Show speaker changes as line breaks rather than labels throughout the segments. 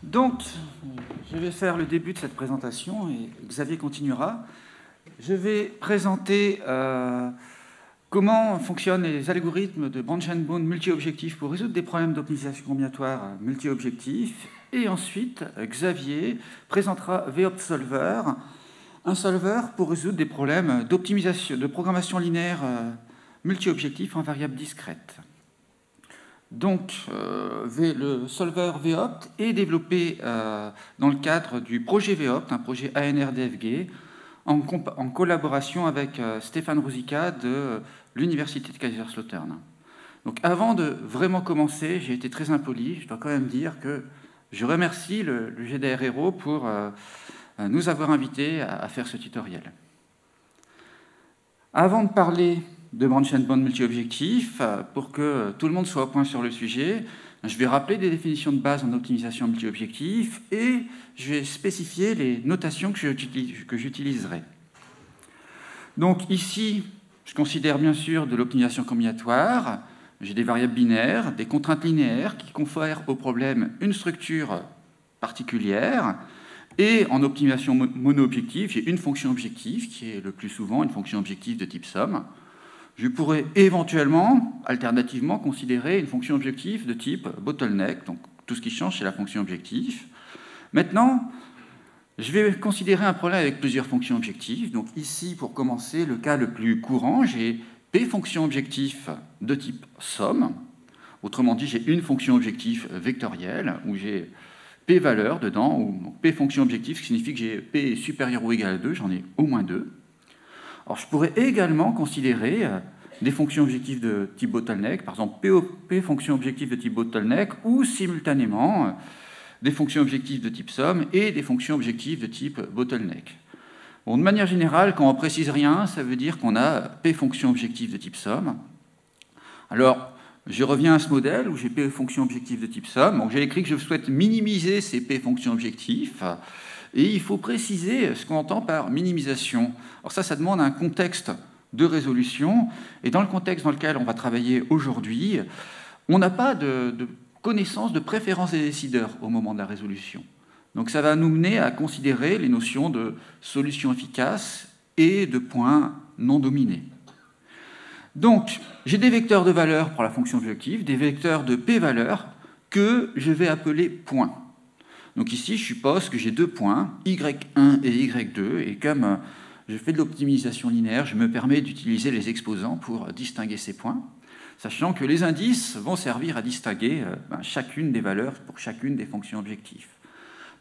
Donc, je vais faire le début de cette présentation et Xavier continuera. Je vais présenter comment fonctionnent les algorithmes de branch and bound multi-objectifs pour résoudre des problèmes d'optimisation combinatoire multi-objectifs. Et ensuite, Xavier présentera VOpt Solver, un solver pour résoudre des problèmes d'optimisation, de programmation linéaire multi-objectifs en variables discrètes. Donc, le solver VOpt est développé dans le cadre du projet VOpt, un projet ANR-DFG, en collaboration avec Stéphane Ruzicka de l'Université de Kaiserslautern. Donc, avant de vraiment commencer, j'ai été très impoli, je dois quand même dire que je remercie le GDR Hero pour nous avoir invités à faire ce tutoriel. Avant de parler de branch and bound multi-objectifs, pour que tout le monde soit au point sur le sujet, je vais rappeler des définitions de base en optimisation multi-objectifs et je vais spécifier les notations que j'utiliserai. Donc ici, je considère bien sûr de l'optimisation combinatoire. J'ai des variables binaires, des contraintes linéaires qui confèrent au problème une structure particulière. Et en optimisation mono-objectif, j'ai une fonction objective qui est le plus souvent une fonction objective de type somme. Je pourrais éventuellement, alternativement, considérer une fonction objective de type bottleneck. Donc tout ce qui change, c'est la fonction objective. Maintenant, je vais considérer un problème avec plusieurs fonctions objectives. Donc ici, pour commencer, le cas le plus courant, j'ai P fonction objectif de type somme. Autrement dit, j'ai une fonction objectif vectorielle où j'ai P valeur dedans, ou P fonction objectif, qui signifie que j'ai P supérieur ou égal à 2, j'en ai au moins 2. Alors, je pourrais également considérer des fonctions objectives de type bottleneck, par exemple P fonction objective de type bottleneck, ou simultanément des fonctions objectives de type somme et des fonctions objectives de type bottleneck. Bon, de manière générale, quand on ne précise rien, ça veut dire qu'on a P fonctions objectives de type somme. Alors, je reviens à ce modèle où j'ai P fonctions objectives de type somme. Donc, j'ai écrit que je souhaite minimiser ces P fonctions objectifs. Et il faut préciser ce qu'on entend par minimisation. Alors ça demande un contexte de résolution. Et dans le contexte dans lequel on va travailler aujourd'hui, on n'a pas de connaissance de préférence des décideurs au moment de la résolution. Donc ça va nous mener à considérer les notions de solution efficace et de points non dominés. Donc, j'ai des vecteurs de valeur pour la fonction objective, des vecteurs de p-valeur que je vais appeler points. Donc ici, je suppose que j'ai deux points, y1 et y2, et comme je fais de l'optimisation linéaire, je me permets d'utiliser les exposants pour distinguer ces points, sachant que les indices vont servir à distinguer chacune des valeurs pour chacune des fonctions objectives.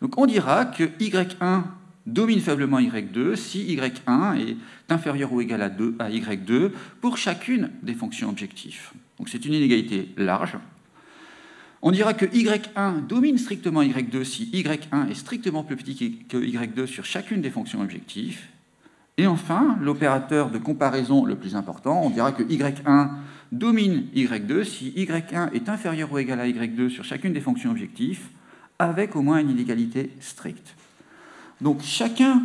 Donc on dira que y1 domine faiblement y2 si y1 est inférieur ou égal à y2 pour chacune des fonctions objectives. Donc c'est une inégalité large. On dira que y1 domine strictement y2 si y1 est strictement plus petit que y2 sur chacune des fonctions objectives. Et enfin, l'opérateur de comparaison le plus important, on dira que y1 domine y2 si y1 est inférieur ou égal à y2 sur chacune des fonctions objectives, avec au moins une inégalité stricte. Donc chacun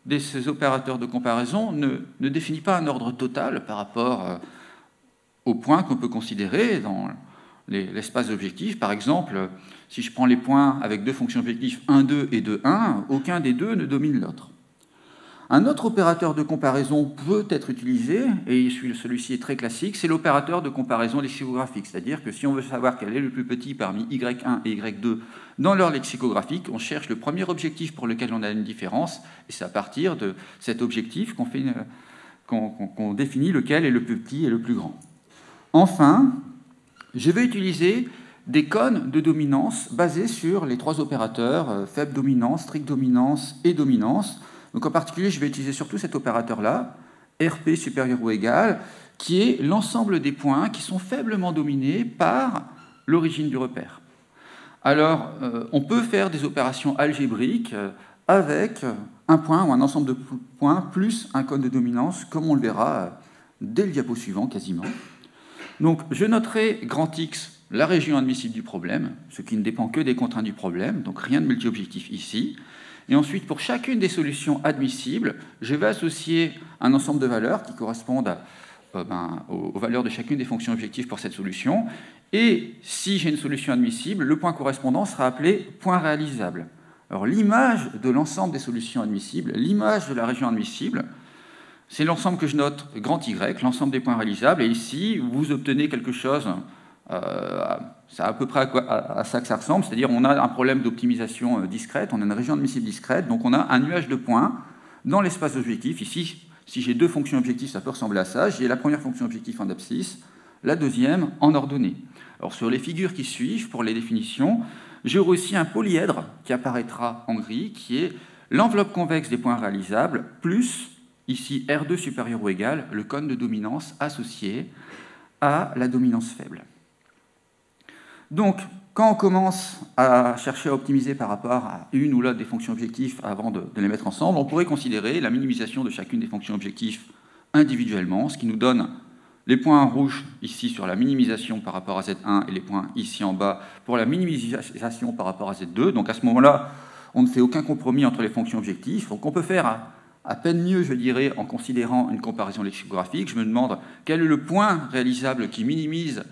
de ces opérateurs de comparaison ne définit pas un ordre total par rapport aux points qu'on peut considérer dans l'espace objectif. Par exemple, si je prends les points avec deux fonctions objectives 1, 2 et 2, 1, aucun des deux ne domine l'autre. Un autre opérateur de comparaison peut être utilisé, et celui-ci est très classique, c'est l'opérateur de comparaison lexicographique. C'est-à-dire que si on veut savoir quel est le plus petit parmi y1 et y2 dans leur lexicographique, on cherche le premier objectif pour lequel on a une différence, et c'est à partir de cet objectif qu'on définit lequel est le plus petit et le plus grand. Enfin, je vais utiliser des cônes de dominance basés sur les trois opérateurs, faible dominance, stricte dominance et dominance. Donc en particulier, je vais utiliser surtout cet opérateur-là, RP supérieur ou égal, qui est l'ensemble des points qui sont faiblement dominés par l'origine du repère. Alors, on peut faire des opérations algébriques avec un point ou un ensemble de points plus un cône de dominance, comme on le verra dès le diapo suivant quasiment. Donc, je noterai grand X, la région admissible du problème, ce qui ne dépend que des contraintes du problème, donc rien de multi-objectif ici. Et ensuite, pour chacune des solutions admissibles, je vais associer un ensemble de valeurs qui correspondent aux valeurs de chacune des fonctions objectives pour cette solution. Et si j'ai une solution admissible, le point correspondant sera appelé point réalisable. Alors l'image de l'ensemble des solutions admissibles, l'image de la région admissible, c'est l'ensemble que je note grand Y, l'ensemble des points réalisables, et ici, vous obtenez quelque chose, c'est à peu près à ça que ça ressemble, c'est-à-dire on a un problème d'optimisation discrète, on a une région admissible discrète, donc on a un nuage de points dans l'espace objectif. Ici, si j'ai deux fonctions objectives, ça peut ressembler à ça. J'ai la première fonction objectif en abscisse, la deuxième en ordonnée. Alors sur les figures qui suivent, pour les définitions, j'aurai aussi un polyèdre qui apparaîtra en gris, qui est l'enveloppe convexe des points réalisables, plus, ici, R2 supérieur ou égal, le cône de dominance associé à la dominance faible. Donc, quand on commence à chercher à optimiser par rapport à une ou l'autre des fonctions objectifs avant de les mettre ensemble, on pourrait considérer la minimisation de chacune des fonctions objectifs individuellement, ce qui nous donne les points en rouge ici sur la minimisation par rapport à Z1 et les points ici en bas pour la minimisation par rapport à Z2. Donc à ce moment-là, on ne fait aucun compromis entre les fonctions objectifs. Donc on peut faire à peine mieux, je dirais, en considérant une comparaison lexicographique. Je me demande quel est le point réalisable qui minimise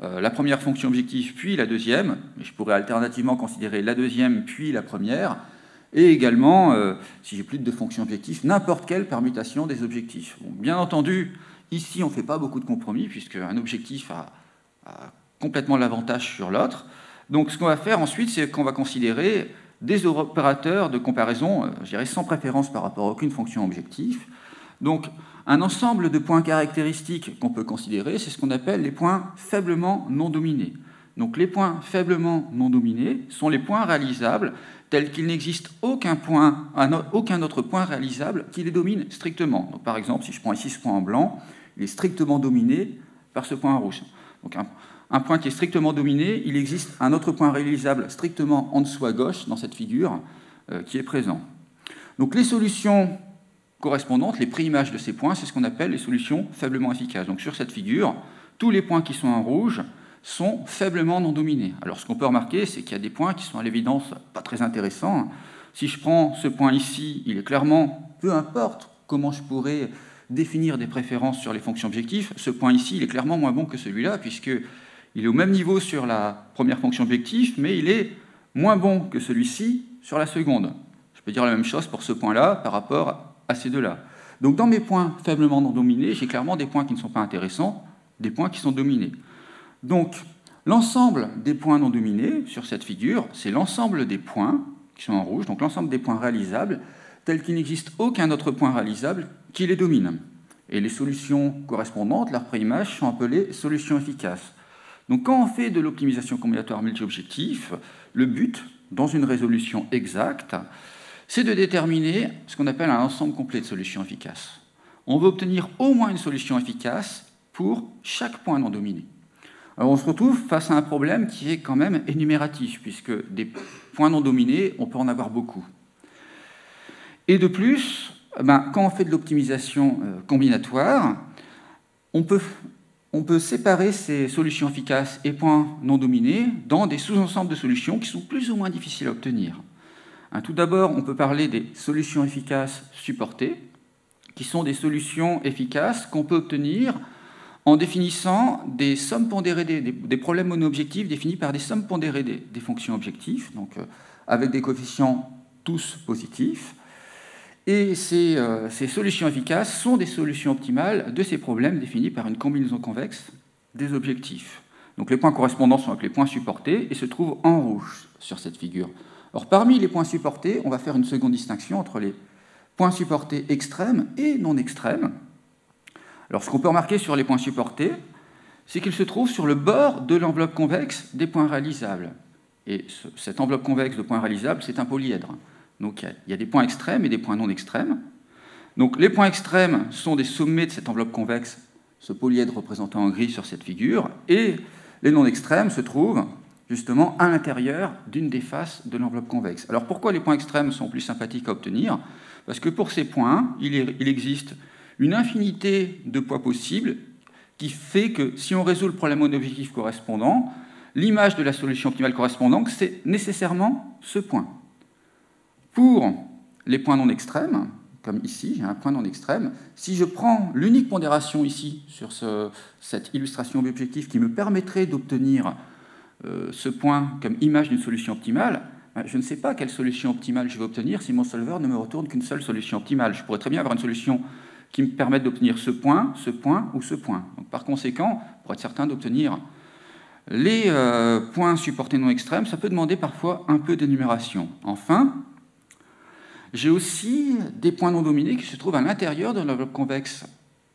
la première fonction objective, puis la deuxième. Je pourrais alternativement considérer la deuxième, puis la première. Et également, si j'ai plus de deux fonctions objectives, n'importe quelle permutation des objectifs. Bon, bien entendu, ici, on ne fait pas beaucoup de compromis, puisque un objectif a complètement l'avantage sur l'autre. Donc, ce qu'on va faire ensuite, c'est qu'on va considérer des opérateurs de comparaison, je dirais, sans préférence par rapport à aucune fonction objectif. Donc, un ensemble de points caractéristiques qu'on peut considérer, c'est ce qu'on appelle les points faiblement non dominés. Donc, les points faiblement non dominés sont les points réalisables tels qu'il n'existe aucun autre point réalisable qui les domine strictement. Donc, par exemple, si je prends ici ce point en blanc, il est strictement dominé par ce point en rouge. Donc, un point qui est strictement dominé, il existe un autre point réalisable strictement en dessous à gauche, dans cette figure, qui est présent. Donc les solutions correspondantes, les préimages de ces points, c'est ce qu'on appelle les solutions faiblement efficaces. Donc sur cette figure, tous les points qui sont en rouge sont faiblement non dominés. Alors ce qu'on peut remarquer, c'est qu'il y a des points qui sont à l'évidence pas très intéressants. Si je prends ce point ici, il est clairement, peu importe comment je pourrais définir des préférences sur les fonctions objectives, ce point ici, il est clairement moins bon que celui-là, puisqu'il est au même niveau sur la première fonction objective, mais il est moins bon que celui-ci sur la seconde. Je peux dire la même chose pour ce point-là par rapport à ces deux-là. Donc dans mes points faiblement non dominés, j'ai clairement des points qui ne sont pas intéressants, des points qui sont dominés. Donc l'ensemble des points non dominés sur cette figure, c'est l'ensemble des points qui sont en rouge, donc l'ensemble des points réalisables, tels qu'il n'existe aucun autre point réalisable qui les domine. Et les solutions correspondantes, leurs préimages, sont appelées solutions efficaces. Donc quand on fait de l'optimisation combinatoire multi-objectif, le but, dans une résolution exacte, c'est de déterminer ce qu'on appelle un ensemble complet de solutions efficaces. On veut obtenir au moins une solution efficace pour chaque point non dominé. Alors on se retrouve face à un problème qui est quand même énumératif, puisque des points non dominés, on peut en avoir beaucoup. Et de plus, quand on fait de l'optimisation combinatoire, on peut séparer ces solutions efficaces et points non dominés dans des sous-ensembles de solutions qui sont plus ou moins difficiles à obtenir. Tout d'abord, on peut parler des solutions efficaces supportées, qui sont des solutions efficaces qu'on peut obtenir en définissant des sommes pondérées, des problèmes mono-objectifs définis par des sommes pondérées des fonctions objectifs, donc avec des coefficients tous positifs. Et ces solutions efficaces sont des solutions optimales de ces problèmes définis par une combinaison convexe des objectifs. Donc les points correspondants sont avec les points supportés et se trouvent en rouge sur cette figure. Alors parmi les points supportés, on va faire une seconde distinction entre les points supportés extrêmes et non extrêmes. Alors ce qu'on peut remarquer sur les points supportés, c'est qu'ils se trouvent sur le bord de l'enveloppe convexe des points réalisables. Et cette enveloppe convexe de points réalisables, c'est un polyèdre. Donc il y a des points extrêmes et des points non extrêmes. Donc les points extrêmes sont des sommets de cette enveloppe convexe, ce polyèdre représenté en gris sur cette figure, et les non extrêmes se trouvent justement à l'intérieur d'une des faces de l'enveloppe convexe. Alors pourquoi les points extrêmes sont plus sympathiques à obtenir? Parce que pour ces points, il existe une infinité de poids possibles qui fait que si on résout le problème mono-objectif correspondant, l'image de la solution optimale correspondante, c'est nécessairement ce point. Pour les points non extrêmes, comme ici, j'ai un point non extrême. Si je prends l'unique pondération ici, sur cette illustration objective qui me permettrait d'obtenir ce point comme image d'une solution optimale, je ne sais pas quelle solution optimale je vais obtenir si mon solver ne me retourne qu'une seule solution optimale. Je pourrais très bien avoir une solution qui me permette d'obtenir ce point ou ce point. Donc, par conséquent, pour être certain d'obtenir les points supportés non extrêmes, ça peut demander parfois un peu d'énumération. Enfin, j'ai aussi des points non dominés qui se trouvent à l'intérieur de l'enveloppe convexe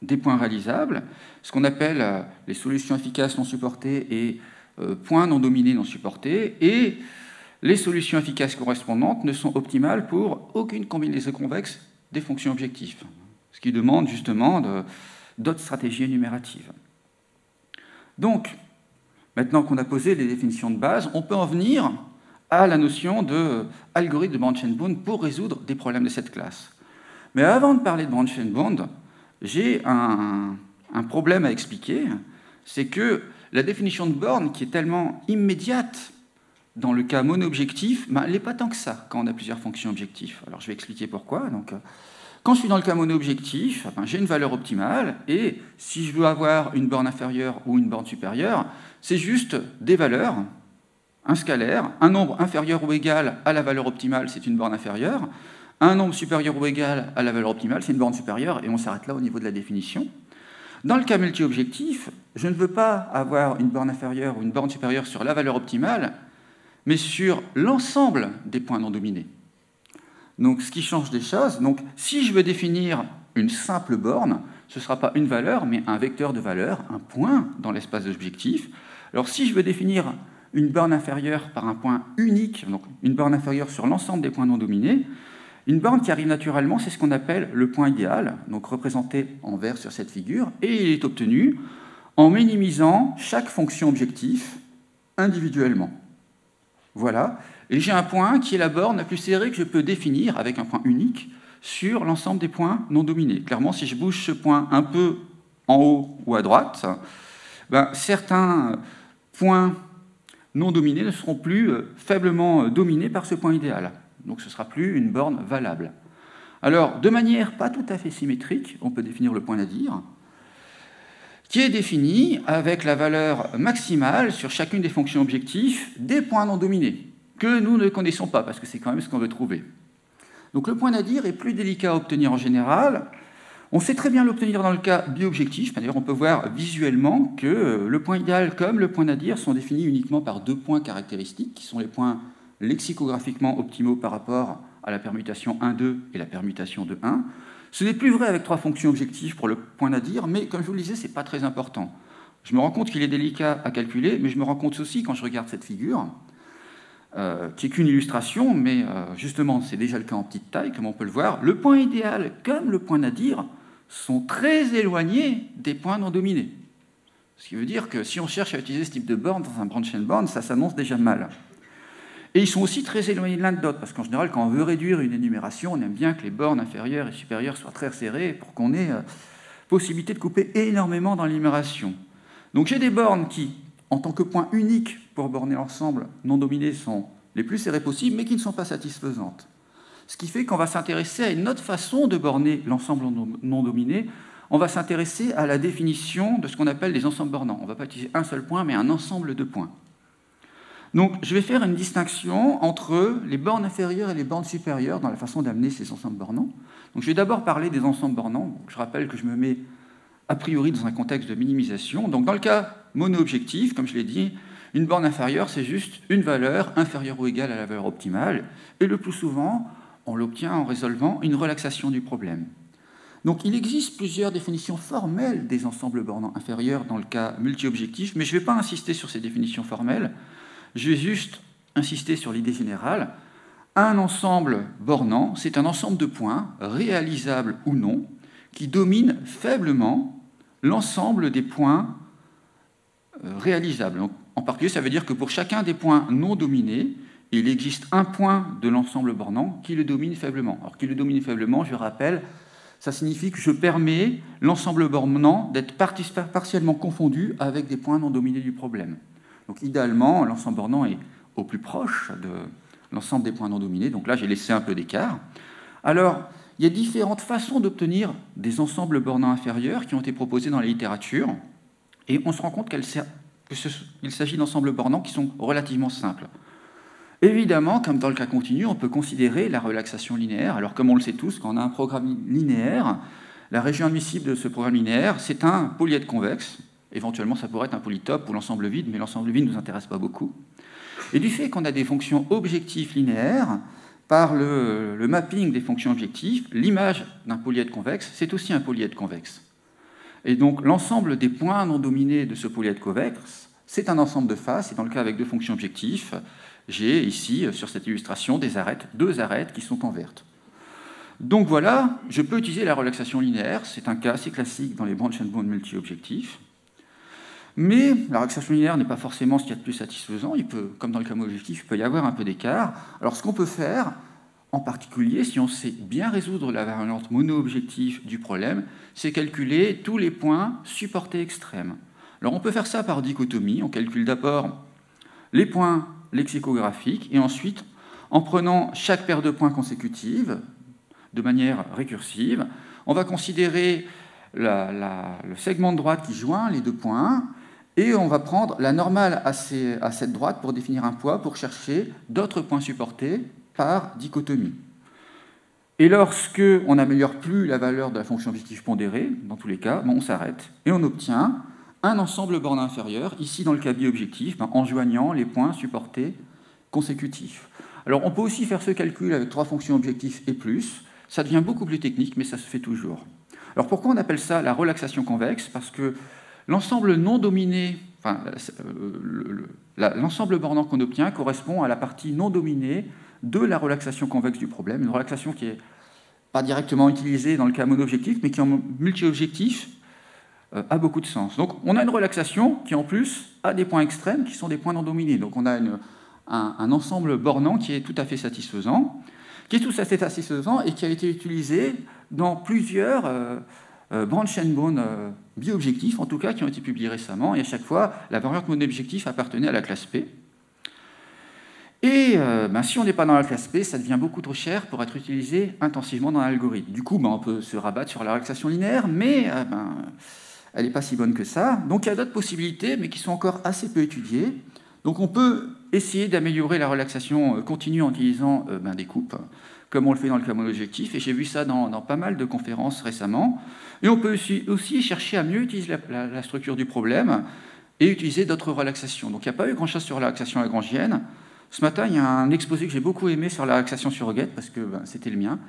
des points réalisables, ce qu'on appelle les solutions efficaces non supportées et points non dominés non supportés, et les solutions efficaces correspondantes ne sont optimales pour aucune combinaison convexe des fonctions objectives, ce qui demande justement d'autres stratégies énumératives. Donc, maintenant qu'on a posé les définitions de base, on peut en venir à la notion d'algorithme de Branch-and-Bound pour résoudre des problèmes de cette classe. Mais avant de parler de Branch-and-Bound, j'ai un problème à expliquer, c'est que la définition de borne, qui est tellement immédiate dans le cas mono-objectif, elle n'est pas tant que ça quand on a plusieurs fonctions objectives. Alors je vais expliquer pourquoi. Donc, quand je suis dans le cas mono-objectif, j'ai une valeur optimale, et si je veux avoir une borne inférieure ou une borne supérieure, c'est juste des valeurs, un scalaire, un nombre inférieur ou égal à la valeur optimale, c'est une borne inférieure, un nombre supérieur ou égal à la valeur optimale, c'est une borne supérieure, et on s'arrête là au niveau de la définition. Dans le cas multi-objectif, je ne veux pas avoir une borne inférieure ou une borne supérieure sur la valeur optimale, mais sur l'ensemble des points non dominés. Donc, ce qui change des choses, donc, si je veux définir une simple borne, ce ne sera pas une valeur, mais un vecteur de valeur, un point dans l'espace d'objectif. Alors, si je veux définir une borne inférieure par un point unique, donc une borne inférieure sur l'ensemble des points non dominés, une borne qui arrive naturellement, c'est ce qu'on appelle le point idéal, donc représenté en vert sur cette figure, et il est obtenu en minimisant chaque fonction objectif individuellement. Voilà, et j'ai un point qui est la borne la plus serrée que je peux définir avec un point unique sur l'ensemble des points non dominés. Clairement, si je bouge ce point un peu en haut ou à droite, certains points non dominés ne seront plus faiblement dominés par ce point idéal. Donc ce ne sera plus une borne valable. Alors, de manière pas tout à fait symétrique, on peut définir le point nadir, qui est défini avec la valeur maximale sur chacune des fonctions objectifs des points non dominés, que nous ne connaissons pas, parce que c'est quand même ce qu'on veut trouver. Donc le point nadir est plus délicat à obtenir en général. On sait très bien l'obtenir dans le cas bi-objectif. D'ailleurs, on peut voir visuellement que le point idéal comme le point nadir sont définis uniquement par deux points caractéristiques, qui sont les points lexicographiquement optimaux par rapport à la permutation 1,2 et la permutation de 1. Ce n'est plus vrai avec trois fonctions objectives pour le point nadir, mais comme je vous le disais, ce n'est pas très important. Je me rends compte qu'il est délicat à calculer, mais je me rends compte aussi quand je regarde cette figure, qui n'est qu'une illustration, mais justement, c'est déjà le cas en petite taille, comme on peut le voir. Le point idéal comme le point nadir sont très éloignés des points non dominés. Ce qui veut dire que si on cherche à utiliser ce type de borne dans un branch-and-bound, ça s'annonce déjà mal. Et ils sont aussi très éloignés de l'un de l'autre, parce qu'en général, quand on veut réduire une énumération, on aime bien que les bornes inférieures et supérieures soient très serrées pour qu'on ait possibilité de couper énormément dans l'énumération. Donc j'ai des bornes qui, en tant que point unique pour borner l'ensemble non dominé, sont les plus serrées possibles, mais qui ne sont pas satisfaisantes. Ce qui fait qu'on va s'intéresser à une autre façon de borner l'ensemble non dominé. On va s'intéresser à la définition de ce qu'on appelle des ensembles bornants. On ne va pas utiliser un seul point, mais un ensemble de points. Donc, je vais faire une distinction entre les bornes inférieures et les bornes supérieures dans la façon d'amener ces ensembles bornants. Donc, je vais d'abord parler des ensembles bornants. Je rappelle que je me mets a priori dans un contexte de minimisation. Donc, dans le cas mono-objectif, comme je l'ai dit, une borne inférieure, c'est juste une valeur inférieure ou égale à la valeur optimale. Et le plus souvent, on l'obtient en résolvant une relaxation du problème. Donc, il existe plusieurs définitions formelles des ensembles bornants inférieurs dans le cas multi-objectif, mais je ne vais pas insister sur ces définitions formelles. Je vais juste insister sur l'idée générale. Un ensemble bornant, c'est un ensemble de points, réalisables ou non, qui domine faiblement l'ensemble des points réalisables. Donc, en particulier, ça veut dire que pour chacun des points non dominés, il existe un point de l'ensemble bornant qui le domine faiblement. Alors, qui le domine faiblement, je rappelle, ça signifie que je permets l'ensemble bornant d'être partiellement confondu avec des points non dominés du problème. Donc, idéalement, l'ensemble bornant est au plus proche de l'ensemble des points non dominés. Donc là, j'ai laissé un peu d'écart. Alors, il y a différentes façons d'obtenir des ensembles bornants inférieurs qui ont été proposés dans la littérature, et on se rend compte qu'il s'agit d'ensembles bornants qui sont relativement simples. Évidemment, comme dans le cas continu, on peut considérer la relaxation linéaire. Alors, comme on le sait tous, quand on a un programme linéaire, la région admissible de ce programme linéaire, c'est un polyèdre convexe. Éventuellement, ça pourrait être un polytope ou l'ensemble vide, mais l'ensemble vide ne nous intéresse pas beaucoup. Et du fait qu'on a des fonctions objectives linéaires, par le mapping des fonctions objectives, l'image d'un polyèdre convexe, c'est aussi un polyèdre convexe. Et donc, l'ensemble des points non dominés de ce polyèdre convexe, c'est un ensemble de faces, et dans le cas avec deux fonctions objectives, j'ai ici, sur cette illustration, deux arêtes qui sont en verte. Donc voilà, je peux utiliser la relaxation linéaire, c'est un cas assez classique dans les branch and bond multi-objectifs. Mais la relaxation linéaire n'est pas forcément ce qu'il y a de plus satisfaisant. Comme dans le cas objectif, il peut y avoir un peu d'écart. Alors ce qu'on peut faire, en particulier, si on sait bien résoudre la variante mono-objectif du problème, c'est calculer tous les points supportés extrêmes. Alors on peut faire ça par dichotomie. On calcule d'abord les points lexicographiques et ensuite, en prenant chaque paire de points consécutive de manière récursive, on va considérer le segment de droite qui joint les deux points et on va prendre la normale à cette droite pour définir un poids pour chercher d'autres points supportés par dichotomie. Et lorsque on n'améliore plus la valeur de la fonction objective pondérée, dans tous les cas, on s'arrête et on obtient un ensemble borne inférieur, ici dans le cas bi-objectif, en joignant les points supportés consécutifs. Alors on peut aussi faire ce calcul avec trois fonctions objectives et plus, ça devient beaucoup plus technique, mais ça se fait toujours. Alors pourquoi on appelle ça la relaxation convexe? Parce que l'ensemble non dominé, l'ensemble bornant qu'on obtient correspond à la partie non dominée de la relaxation convexe du problème, une relaxation qui n'est pas directement utilisée dans le cas mono-objectif, mais qui en multi-objectif a beaucoup de sens. Donc on a une relaxation qui en plus a des points extrêmes qui sont des points non dominés. Donc on a un ensemble bornant qui est tout à fait satisfaisant, et qui a été utilisé dans plusieurs branch and bond bi-objectifs, en tout cas, qui ont été publiés récemment, et à chaque fois, la variante mono-objectif appartenait à la classe P. Et si on n'est pas dans la classe P, ça devient beaucoup trop cher pour être utilisé intensivement dans l'algorithme. Du coup, on peut se rabattre sur la relaxation linéaire, mais elle n'est pas si bonne que ça. Donc il y a d'autres possibilités, mais qui sont encore assez peu étudiées. Donc on peut essayer d'améliorer la relaxation continue en utilisant des coupes, comme on le fait dans le cas mono-objectif, et j'ai vu ça dans pas mal de conférences récemment. Et on peut aussi chercher à mieux utiliser la structure du problème et utiliser d'autres relaxations. Donc il n'y a pas eu grand-chose sur la relaxation lagrangienne. Ce matin, il y a un exposé que j'ai beaucoup aimé sur la relaxation surrogate, parce que c'était le mien,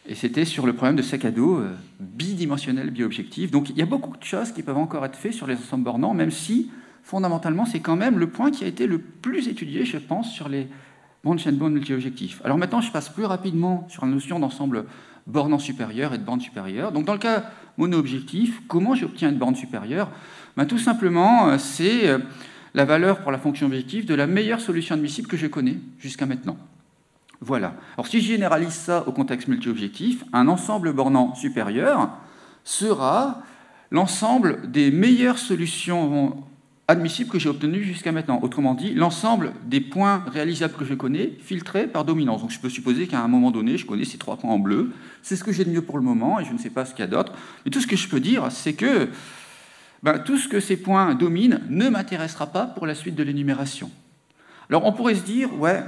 et c'était sur le problème de sac à dos bidimensionnel bi-objectif. Donc il y a beaucoup de choses qui peuvent encore être faites sur les ensembles bornants, même si, fondamentalement, c'est quand même le point qui a été le plus étudié, je pense, sur les branch and bond multi-objectifs. Alors maintenant, je passe plus rapidement sur la notion d'ensemble bornant supérieur et de borne supérieure. Donc dans le cas mono-objectif, comment j'obtiens une borne supérieure? Tout simplement, c'est la valeur pour la fonction objective de la meilleure solution admissible que je connais jusqu'à maintenant. Voilà. Alors si je généralise ça au contexte multi-objectif, un ensemble bornant supérieur sera l'ensemble des meilleures solutions admissibles que j'ai obtenues jusqu'à maintenant. Autrement dit, l'ensemble des points réalisables que je connais, filtrés par dominance. Donc je peux supposer qu'à un moment donné, je connais ces trois points en bleu. C'est ce que j'ai de mieux pour le moment, et je ne sais pas ce qu'il y a d'autre. Mais tout ce que je peux dire, c'est que tout ce que ces points dominent ne m'intéressera pas pour la suite de l'énumération. Alors on pourrait se dire, ouais,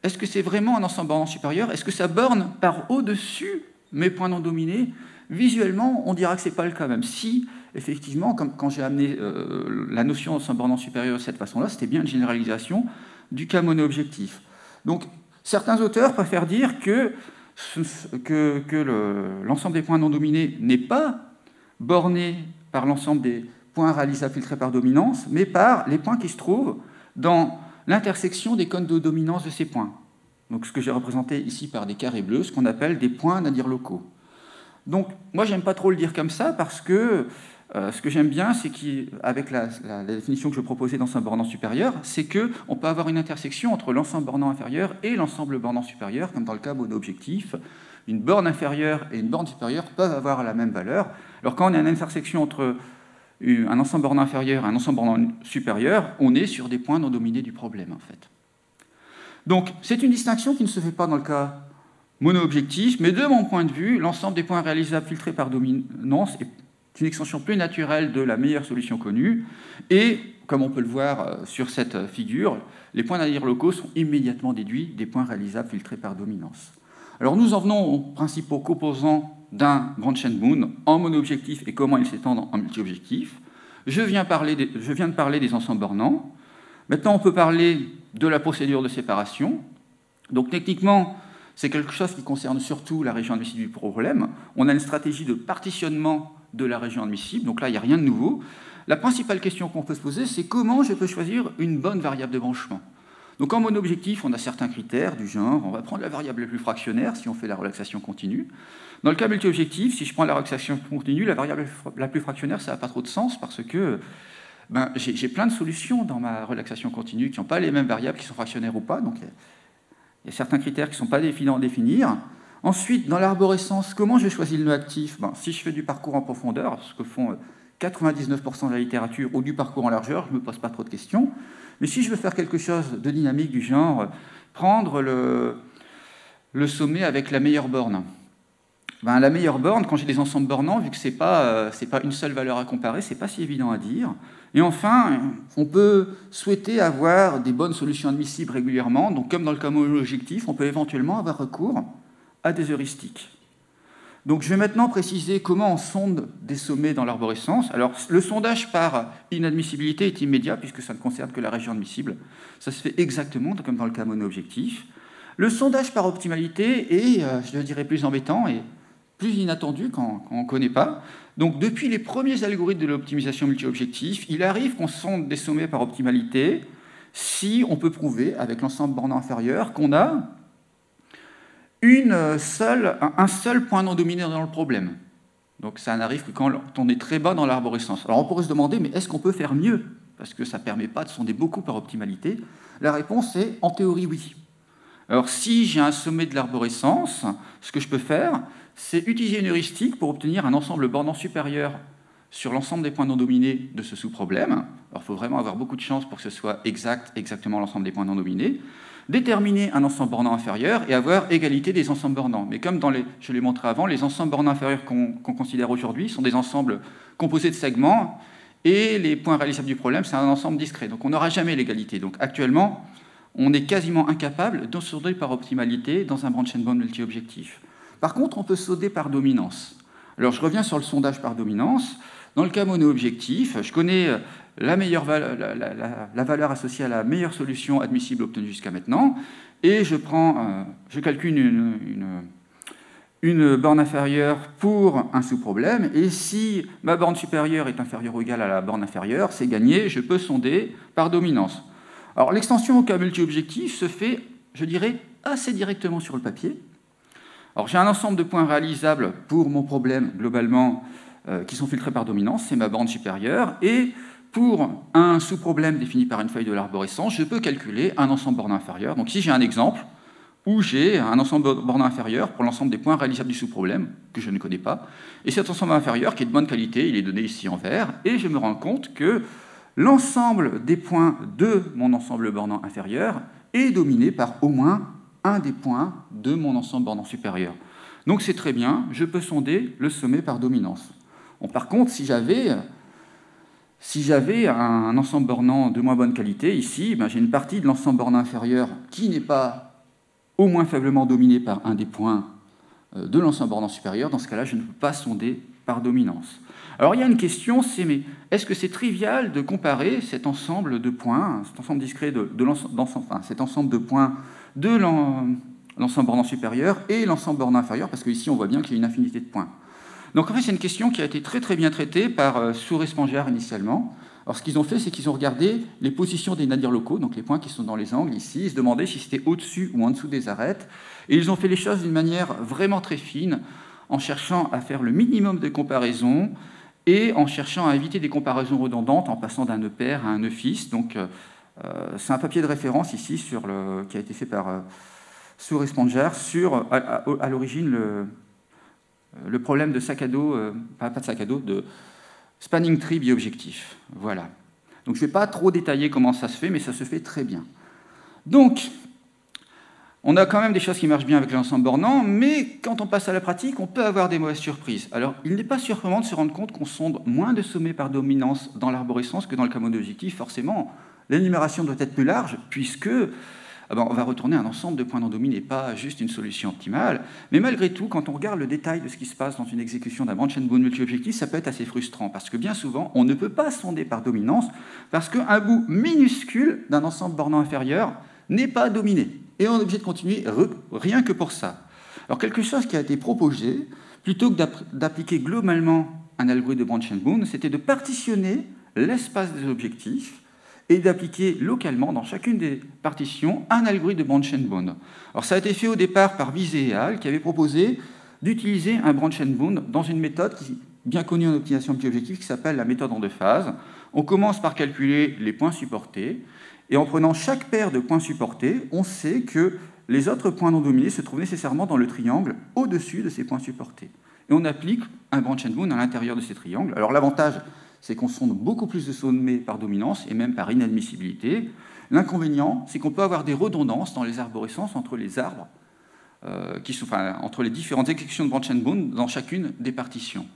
est-ce que c'est vraiment un ensemble bornant supérieur? Est-ce que ça borne par au-dessus mes points non dominés? Visuellement, on dira que ce n'est pas le cas, même si, effectivement, quand j'ai amené la notion d'ensemble bornant supérieur de cette façon-là, c'était bien une généralisation du cas mono-objectif. Donc, certains auteurs préfèrent dire que l'ensemble des points non dominés n'est pas borné par l'ensemble des points réalisables filtrés par dominance, mais par les points qui se trouvent dans l'intersection des cônes de dominance de ces points. Donc ce que j'ai représenté ici par des carrés bleus, ce qu'on appelle des points nadir locaux. Donc moi, j'aime pas trop le dire comme ça, parce que ce que j'aime bien, c'est qu'avec la définition que je proposais d'ensemble bornant supérieur, c'est qu'on peut avoir une intersection entre l'ensemble bornant inférieur et l'ensemble bornant supérieur, comme dans le cas mono-objectif. Une borne inférieure et une borne supérieure peuvent avoir la même valeur. Alors quand on a une intersection entre un ensemble bornant inférieur et un ensemble bornant supérieur, on est sur des points non dominés du problème, en fait. Donc, c'est une distinction qui ne se fait pas dans le cas mono-objectif, mais de mon point de vue, l'ensemble des points réalisables filtrés par dominance est une extension plus naturelle de la meilleure solution connue, et, comme on peut le voir sur cette figure, les points nadir locaux sont immédiatement déduits des points réalisables filtrés par dominance. Alors nous en venons aux principaux composants d'un Brand-Chan-Boon en mono-objectif et comment ils s'étendent en multi-objectif. Je viens de parler des ensembles bornants. Maintenant, on peut parler de la procédure de séparation. Donc techniquement, c'est quelque chose qui concerne surtout la région admissible du problème. On a une stratégie de partitionnement de la région admissible, donc là, il n'y a rien de nouveau. La principale question qu'on peut se poser, c'est comment je peux choisir une bonne variable de branchement. Donc en mono-objectif, on a certains critères du genre, on va prendre la variable la plus fractionnaire si on fait la relaxation continue. Dans le cas multi-objectif, si je prends la relaxation continue, la variable la plus fractionnaire, ça n'a pas trop de sens parce que j'ai plein de solutions dans ma relaxation continue qui n'ont pas les mêmes variables, qui sont fractionnaires ou pas. Donc il y a certains critères qui ne sont pas évidents à définir. Ensuite, dans l'arborescence, comment je choisis le nœud actif? Si je fais du parcours en profondeur, ce que font 99% de la littérature, ou du parcours en largeur, je ne me pose pas trop de questions. Mais si je veux faire quelque chose de dynamique du genre, prendre le sommet avec la meilleure borne. La meilleure borne, quand j'ai des ensembles bornants, vu que ce n'est pas une seule valeur à comparer, ce n'est pas si évident à dire. Et enfin, on peut souhaiter avoir des bonnes solutions admissibles régulièrement. Donc, comme dans le cas mono-objectif, on peut éventuellement avoir recours à des heuristiques. Donc, je vais maintenant préciser comment on sonde des sommets dans l'arborescence. Alors, le sondage par inadmissibilité est immédiat, puisque ça ne concerne que la région admissible. Ça se fait exactement comme dans le cas mono-objectif. Le sondage par optimalité est, je dirais, plus embêtant et plus inattendu quand on ne connaît pas. Donc, depuis les premiers algorithmes de l'optimisation multi-objectif, il arrive qu'on sonde des sommets par optimalité si on peut prouver, avec l'ensemble bornant inférieur, qu'on a un seul point non dominé dans le problème. Donc ça n'arrive que quand on est très bas dans l'arborescence. Alors on pourrait se demander, mais est-ce qu'on peut faire mieux? Parce que ça ne permet pas de sonder beaucoup par optimalité. La réponse est, en théorie, oui. Alors si j'ai un sommet de l'arborescence, ce que je peux faire, c'est utiliser une heuristique pour obtenir un ensemble bornant supérieur sur l'ensemble des points non dominés de ce sous-problème. Alors il faut vraiment avoir beaucoup de chance pour que ce soit exactement l'ensemble des points non dominés. Déterminer un ensemble bornant inférieur et avoir égalité des ensembles bornants. Mais comme je l'ai montré avant, les ensembles bornants inférieurs qu'on considère aujourd'hui sont des ensembles composés de segments, et les points réalisables du problème, c'est un ensemble discret. Donc on n'aura jamais l'égalité. Donc actuellement, on est quasiment incapable de sonder par optimalité dans un Brand-Chan-Boon multi-objectif. Par contre, on peut sonder par dominance. Alors je reviens sur le sondage par dominance. Dans le cas mono-objectif, je connais la valeur associée à la meilleure solution admissible obtenue jusqu'à maintenant, et je calcule une borne inférieure pour un sous-problème, et si ma borne supérieure est inférieure ou égale à la borne inférieure, c'est gagné, je peux sonder par dominance. Alors l'extension au cas multi-objectif se fait, je dirais, assez directement sur le papier. Alors j'ai un ensemble de points réalisables pour mon problème, globalement, qui sont filtrés par dominance, c'est ma borne supérieure, et pour un sous-problème défini par une feuille de l'arborescence, je peux calculer un ensemble bornant inférieur. Donc si j'ai un exemple où j'ai un ensemble bornant inférieur pour l'ensemble des points réalisables du sous-problème, que je ne connais pas, et cet ensemble inférieur qui est de bonne qualité, il est donné ici en vert, et je me rends compte que l'ensemble des points de mon ensemble bornant inférieur est dominé par au moins un des points de mon ensemble bornant supérieur. Donc c'est très bien, je peux sonder le sommet par dominance. Bon, par contre, si j'avais un ensemble bornant de moins bonne qualité, ici, j'ai une partie de l'ensemble bornant inférieur qui n'est pas au moins faiblement dominé par un des points de l'ensemble bornant supérieur. Dans ce cas-là, je ne peux pas sonder par dominance. Alors il y a une question, c'est mais est-ce que c'est trivial de comparer cet ensemble de points, cet ensemble discret cet ensemble de points de l'ensemble bornant supérieur et l'ensemble bornant inférieur, parce qu'ici on voit bien qu'il y a une infinité de points. Donc en fait c'est une question qui a été très très bien traitée par Sour et Spanger initialement. Alors ce qu'ils ont fait, c'est qu'ils ont regardé les positions des nadirs locaux, donc les points qui sont dans les angles ici, ils se demandaient si c'était au-dessus ou en dessous des arêtes, et ils ont fait les choses d'une manière vraiment très fine, en cherchant à faire le minimum de comparaisons, et en cherchant à éviter des comparaisons redondantes en passant d'un nœud pair à un nœud fils. Donc c'est un papier de référence ici qui a été fait par Sour et Spanger sur, à l'origine, le problème de sac à dos, pas de sac à dos, de spanning tree biobjectif. Voilà. Donc je ne vais pas trop détailler comment ça se fait, mais ça se fait très bien. Donc, On a quand même des choses qui marchent bien avec l'ensemble bornant, mais quand on passe à la pratique, on peut avoir des mauvaises surprises. Alors, il n'est pas surprenant de se rendre compte qu'on sonde moins de sommets par dominance dans l'arborescence que dans le cas mono-objectif. Forcément, l'énumération doit être plus large, puisque on va retourner un ensemble de points non dominés, pas juste une solution optimale. Mais malgré tout, quand on regarde le détail de ce qui se passe dans une exécution d'un branch and bound multi-objectif, ça peut être assez frustrant, parce que bien souvent, on ne peut pas sonder par dominance, parce qu'un bout minuscule d'un ensemble bornant inférieur n'est pas dominé. Et on est obligé de continuer rien que pour ça. Alors quelque chose qui a été proposé, plutôt que d'appliquer globalement un algorithme de branch and bound, c'était de partitionner l'espace des objectifs et d'appliquer localement dans chacune des partitions un algorithme de branch and bound. Alors ça a été fait au départ par Visé et al, qui avait proposé d'utiliser un branch and bound dans une méthode qui est bien connue en optimisation multi-objectif qui s'appelle la méthode en deux phases. On commence par calculer les points supportés, et en prenant chaque paire de points supportés, on sait que les autres points non dominés se trouvent nécessairement dans le triangle au-dessus de ces points supportés. Et on applique un branch and bound à l'intérieur de ces triangles. Alors l'avantage, c'est qu'on sonde beaucoup plus de sommets par dominance et même par inadmissibilité. L'inconvénient, c'est qu'on peut avoir des redondances dans les arborescences entre les arbres, entre les différentes exécutions de branch and bound dans chacune des partitions.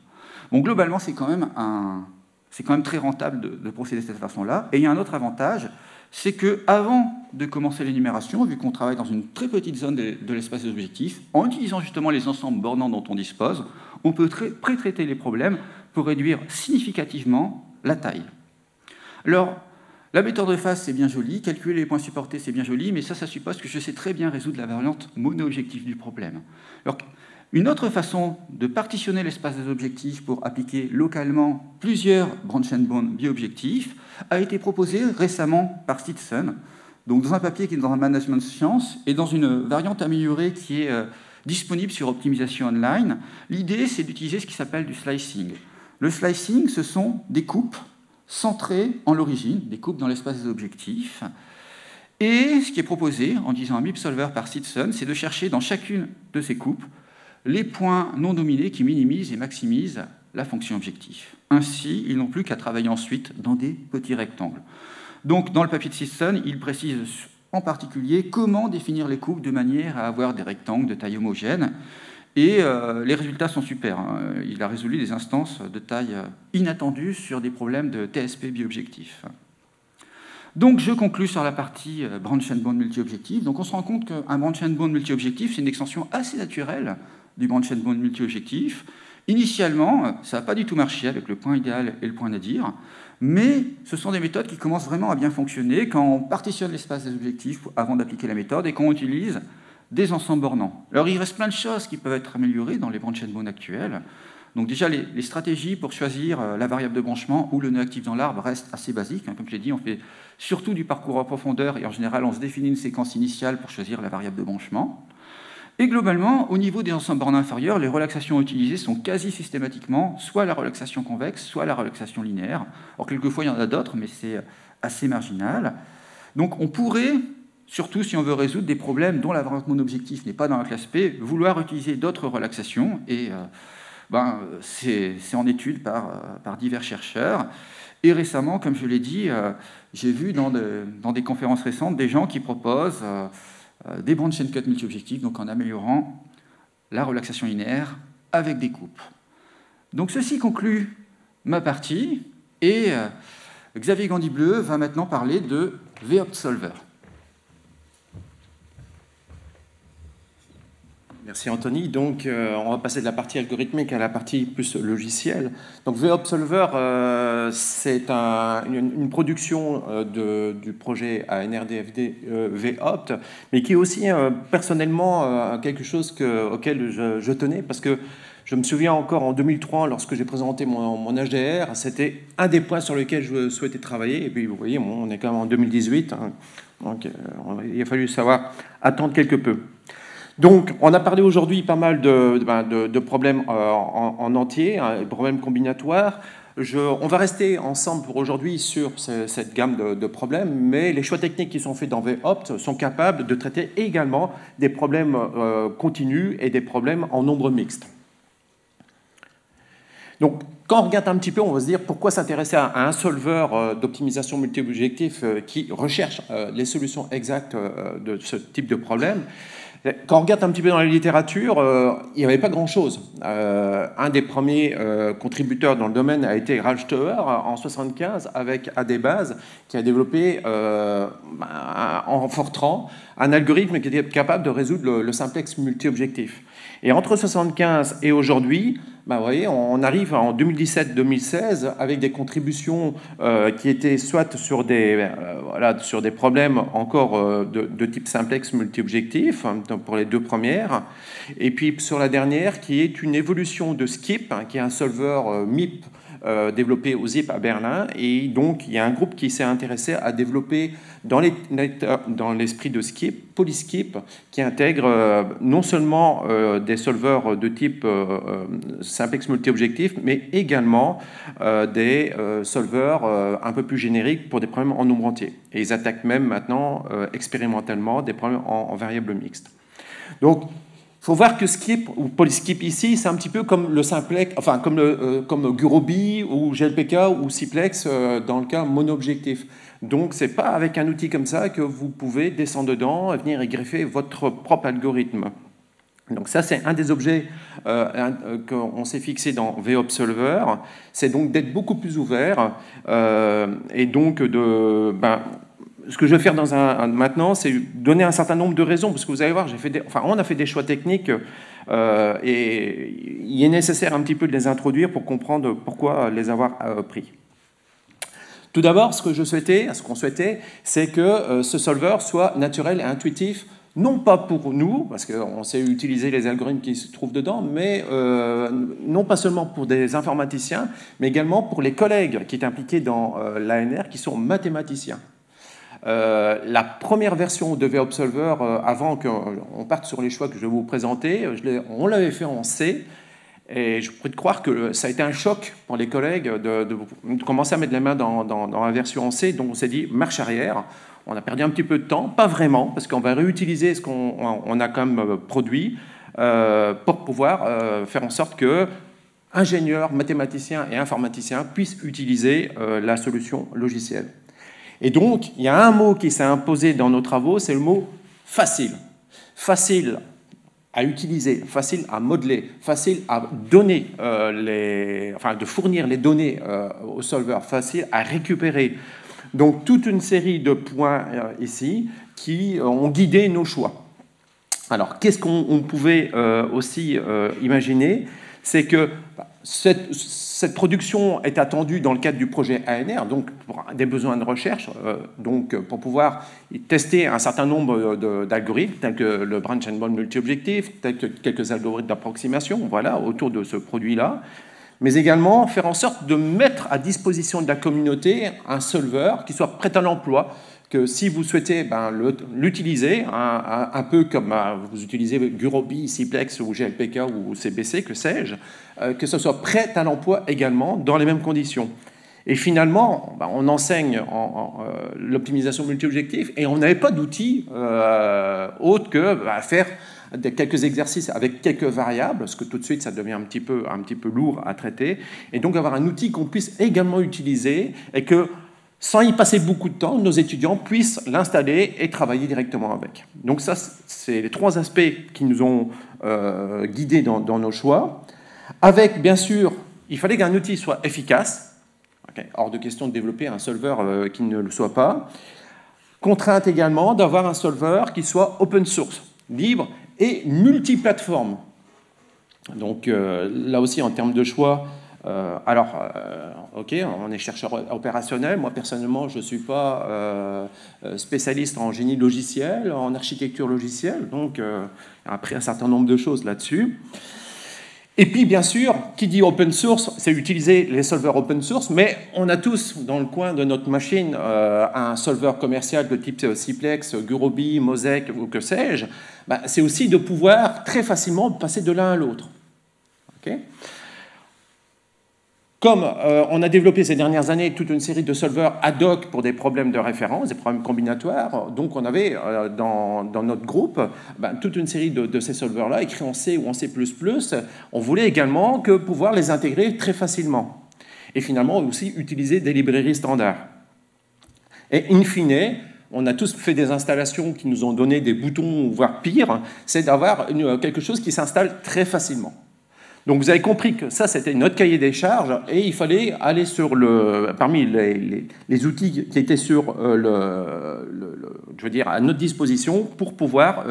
Bon, globalement, c'est quand même très rentable de procéder de cette façon-là. Et il y a un autre avantage, c'est qu'avant de commencer l'énumération, vu qu'on travaille dans une très petite zone de l'espace des objectifs, en utilisant justement les ensembles bornants dont on dispose, on peut pré-traiter les problèmes pour réduire significativement la taille. Alors, la méthode de phase, c'est bien joli, calculer les points supportés, c'est bien joli, mais ça suppose que je sais très bien résoudre la variante mono-objectif du problème. Alors, une autre façon de partitionner l'espace des objectifs pour appliquer localement plusieurs branch and bound bi-objectifs a été proposée récemment par Stetson, donc dans un papier qui est dans un Management Science et dans une variante améliorée qui est disponible sur Optimisation Online. L'idée, c'est d'utiliser ce qui s'appelle du slicing. Le slicing, ce sont des coupes centrées en l'origine, des coupes dans l'espace des objectifs. Et ce qui est proposé en utilisant un MIP solver par Stetson, c'est de chercher dans chacune de ces coupes les points non dominés qui minimisent et maximisent la fonction objectif. Ainsi, ils n'ont plus qu'à travailler ensuite dans des petits rectangles. Donc, dans le papier de Stetson, il précise en particulier comment définir les coupes de manière à avoir des rectangles de taille homogène. Et les résultats sont super. Il a résolu des instances de taille inattendue sur des problèmes de TSP bi-objectif. Donc, je conclus sur la partie branch and bound multi-objectif. Donc, on se rend compte qu'un branch and bound multi-objectif, c'est une extension assez naturelle du branch and bound multi-objectif. Initialement, ça n'a pas du tout marché avec le point idéal et le point nadir, mais ce sont des méthodes qui commencent vraiment à bien fonctionner quand on partitionne l'espace des objectifs avant d'appliquer la méthode et quand on utilise des ensembles bornants. Alors, il reste plein de choses qui peuvent être améliorées dans les branch and bound actuels. Donc déjà, les stratégies pour choisir la variable de branchement ou le nœud actif dans l'arbre restent assez basiques. Comme je l'ai dit, on fait surtout du parcours en profondeur et en général, on se définit une séquence initiale pour choisir la variable de branchement. Et globalement, au niveau des ensembles bornants inférieurs, les relaxations utilisées sont quasi systématiquement soit la relaxation convexe, soit la relaxation linéaire. Alors quelquefois, il y en a d'autres, mais c'est assez marginal. Donc on pourrait, surtout si on veut résoudre des problèmes dont la variante mono-objectif n'est pas dans la classe P, vouloir utiliser d'autres relaxations et c'est en étude par divers chercheurs. Et récemment, comme je l'ai dit, j'ai vu dans des conférences récentes des gens qui proposent des branch and cut multi-objectifs, donc en améliorant la relaxation linéaire avec des coupes. Donc ceci conclut ma partie, et Xavier Gandy-Bleu va maintenant parler de VOptSolver.
Merci Anthony. Donc, on va passer de la partie algorithmique à la partie plus logicielle. Donc, VOptSolver, c'est une production du projet ANRDFD VOpt, mais qui est aussi personnellement quelque chose auquel je tenais, parce que je me souviens encore en 2003, lorsque j'ai présenté mon HDR, c'était un des points sur lesquels je souhaitais travailler. Et puis, vous voyez, on est quand même en 2018, hein, donc il a fallu savoir attendre quelque peu. Donc, on a parlé aujourd'hui pas mal de problèmes en entier, hein, de problèmes combinatoires. On va rester ensemble pour aujourd'hui sur cette gamme de problèmes, mais les choix techniques qui sont faits dans VOpt sont capables de traiter également des problèmes continus et des problèmes en nombre mixte. Donc, quand on regarde un petit peu, on va se dire pourquoi s'intéresser à un solver d'optimisation multi-objectif qui recherche les solutions exactes de ce type de problème. Quand on regarde un petit peu dans la littérature, il n'y avait pas grand-chose. Un des premiers contributeurs dans le domaine a été Ralph Stauer en 1975 avec ADBase, qui a développé en Fortran un algorithme qui était capable de résoudre le simplex multi-objectif. Et entre 1975 et aujourd'hui, vous voyez, on arrive en 2017-2016 avec des contributions qui étaient soit sur des problèmes encore de type simplex multi-objectif, pour les deux premières, et puis sur la dernière qui est une évolution de Skip, qui est un solver MIP développé au ZIP à Berlin, et donc il y a un groupe qui s'est intéressé à développer dans l'esprit de Skip, Polyskip, qui intègre non seulement des solvers de type simplex multi-objectif, mais également des solvers un peu plus génériques pour des problèmes en nombre entier. Et ils attaquent même maintenant expérimentalement des problèmes en variables mixtes. Donc, il faut voir que Skip ou Polyskip ici, c'est un petit peu comme le simplex, enfin comme Gurobi ou GLPK ou Simplex dans le cas mono-objectif. Donc, c'est pas avec un outil comme ça que vous pouvez descendre dedans et venir y greffer votre propre algorithme. Donc ça, c'est un des objets qu'on s'est fixé dans VOpsolver, c'est donc d'être beaucoup plus ouvert et donc ce que je vais faire maintenant, c'est donner un certain nombre de raisons, parce que vous allez voir, on a fait des choix techniques et il est nécessaire un petit peu de les introduire pour comprendre pourquoi les avoir pris. Tout d'abord, ce qu'on souhaitait, c'est que ce solver soit naturel et intuitif, non pas pour nous, parce qu'on sait utiliser les algorithmes qui se trouvent dedans, mais non pas seulement pour des informaticiens, mais également pour les collègues qui sont impliqués dans l'ANR, qui sont mathématiciens. La première version de VOpsolver, avant qu'on parte sur les choix que je vais vous présenter, on l'avait fait en C, et je pourrais te croire que ça a été un choc pour les collègues de commencer à mettre les mains dans la version en C, donc on s'est dit marche arrière. On a perdu un petit peu de temps, pas vraiment, parce qu'on va réutiliser ce qu'on a quand même produit pour pouvoir faire en sorte que ingénieurs, mathématiciens et informaticiens puissent utiliser la solution logicielle. Et donc, il y a un mot qui s'est imposé dans nos travaux, c'est le mot facile. Facile à utiliser, facile à modeler, facile à donner de fournir les données au solver, facile à récupérer. Donc, toute une série de points ici qui ont guidé nos choix. Alors, qu'est-ce qu'on pouvait aussi imaginer? C'est que cette production est attendue dans le cadre du projet ANR, donc pour des besoins de recherche, donc pour pouvoir tester un certain nombre d'algorithmes, tels que le branch and bond multi-objectif, tels que quelques algorithmes d'approximation, voilà, autour de ce produit-là, mais également faire en sorte de mettre à disposition de la communauté un solver qui soit prêt à l'emploi, que si vous souhaitez l'utiliser, un peu comme vous utilisez Gurobi, Simplex ou GLPK ou CBC, que sais-je, que ce soit prêt à l'emploi également dans les mêmes conditions. Et finalement, on enseigne l'optimisation multi-objectif et on n'avait pas d'outils autre que faire quelques exercices avec quelques variables, parce que tout de suite ça devient un petit peu lourd à traiter, et donc avoir un outil qu'on puisse également utiliser et que sans y passer beaucoup de temps, nos étudiants puissent l'installer et travailler directement avec. Donc ça, c'est les trois aspects qui nous ont guidés dans nos choix. Avec, bien sûr, il fallait qu'un outil soit efficace. Okay, hors de question de développer un solver qui ne le soit pas. Contrainte également d'avoir un solver qui soit open source, libre et multiplateforme. Donc là aussi, en termes de choix, ok, on est chercheur opérationnel. Moi, personnellement, je ne suis pas spécialiste en génie logiciel, en architecture logicielle, donc j'ai appris un certain nombre de choses là-dessus. Et puis, bien sûr, qui dit open source, c'est utiliser les solvers open source, mais on a tous dans le coin de notre machine un solver commercial de type Simplex, Gurobi, Mosaic ou que sais-je. C'est aussi de pouvoir très facilement passer de l'un à l'autre. Okay. Comme on a développé ces dernières années toute une série de solvers ad hoc pour des problèmes de référence, des problèmes combinatoires, donc on avait dans notre groupe toute une série de ces solvers-là écrits en C ou en C++. On voulait également pouvoir les intégrer très facilement. Et finalement, aussi utiliser des librairies standards. Et in fine, on a tous fait des installations qui nous ont donné des boutons, voire pire, c'est d'avoir quelque chose qui s'installe très facilement. Donc vous avez compris que ça, c'était notre cahier des charges, et il fallait aller sur parmi les outils qui étaient sur je veux dire, à notre disposition pour pouvoir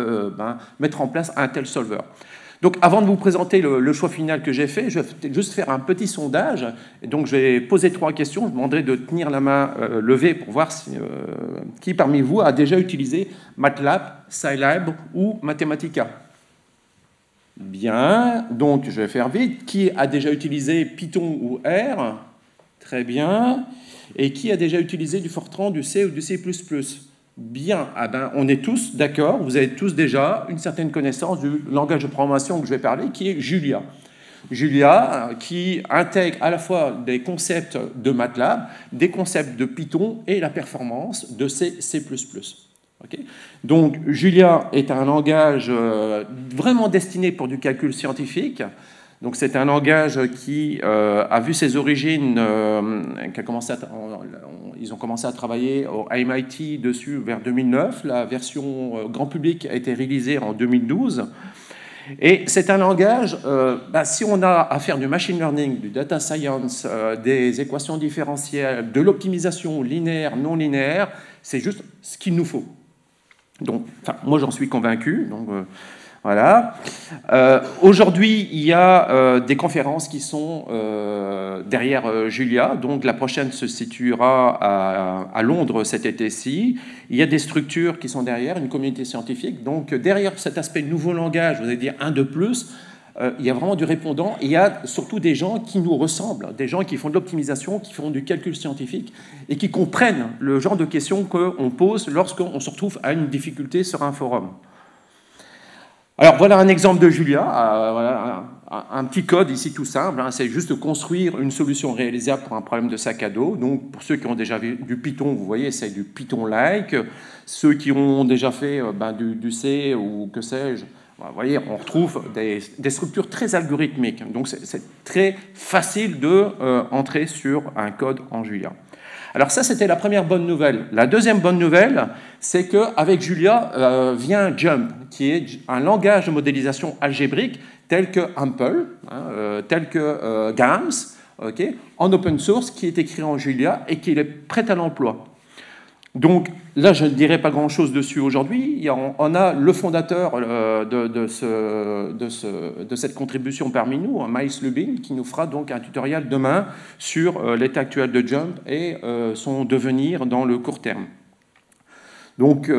mettre en place un tel solver. Donc avant de vous présenter le choix final que j'ai fait, je vais juste faire un petit sondage. Et donc je vais poser 3 questions. Je demanderai de tenir la main levée pour voir qui parmi vous a déjà utilisé MATLAB, Scilab ou Mathematica. Bien, donc je vais faire vite. Qui a déjà utilisé Python ou R? Très bien. Et qui a déjà utilisé du Fortran, du C ou du C++? Bien, ah ben, on est tous d'accord, vous avez tous déjà une certaine connaissance du langage de programmation que je vais parler, qui est Julia. Julia, qui intègre à la fois des concepts de MATLAB, des concepts de Python et la performance de C++. Okay. Donc, Julia est un langage vraiment destiné pour du calcul scientifique. Donc, c'est un langage qui a vu ses origines, ils ont commencé à travailler au MIT dessus vers 2009. La version grand public a été réalisée en 2012. Et c'est un langage, si on a à faire du machine learning, du data science, des équations différentielles, de l'optimisation linéaire, non linéaire, c'est juste ce qu'il nous faut. Donc, moi, j'en suis convaincu. Donc, voilà. Aujourd'hui, il y a des conférences qui sont derrière Julia. Donc, la prochaine se situera à Londres cet été-ci. Il y a des structures qui sont derrière, une communauté scientifique. Donc, derrière cet aspect nouveau langage, vous allez dire un de plus, il y a vraiment du répondant. Et il y a surtout des gens qui nous ressemblent, des gens qui font de l'optimisation, qui font du calcul scientifique et qui comprennent le genre de questions qu'on pose lorsqu'on se retrouve à une difficulté sur un forum. Alors voilà un exemple de Julia, voilà un petit code ici tout simple, hein, c'est juste construire une solution réalisable pour un problème de sac à dos. Donc pour ceux qui ont déjà vu du Python, vous voyez c'est du Python-like. Ceux qui ont déjà fait du C ou que sais-je, vous voyez on retrouve des structures très algorithmiques. Donc c'est très facile d'entrer sur un code en Julia. Alors ça, c'était la première bonne nouvelle. La deuxième bonne nouvelle, c'est qu'avec Julia vient Jump, qui est un langage de modélisation algébrique tel que Ample, tel que Gams, okay, en open source, qui est écrit en Julia et qui est prêt à l'emploi. Donc là, je ne dirai pas grand-chose dessus aujourd'hui. On a le fondateur de cette contribution parmi nous, Miles Lubin, qui nous fera donc un tutoriel demain sur l'état actuel de Jump et son devenir dans le court terme. Donc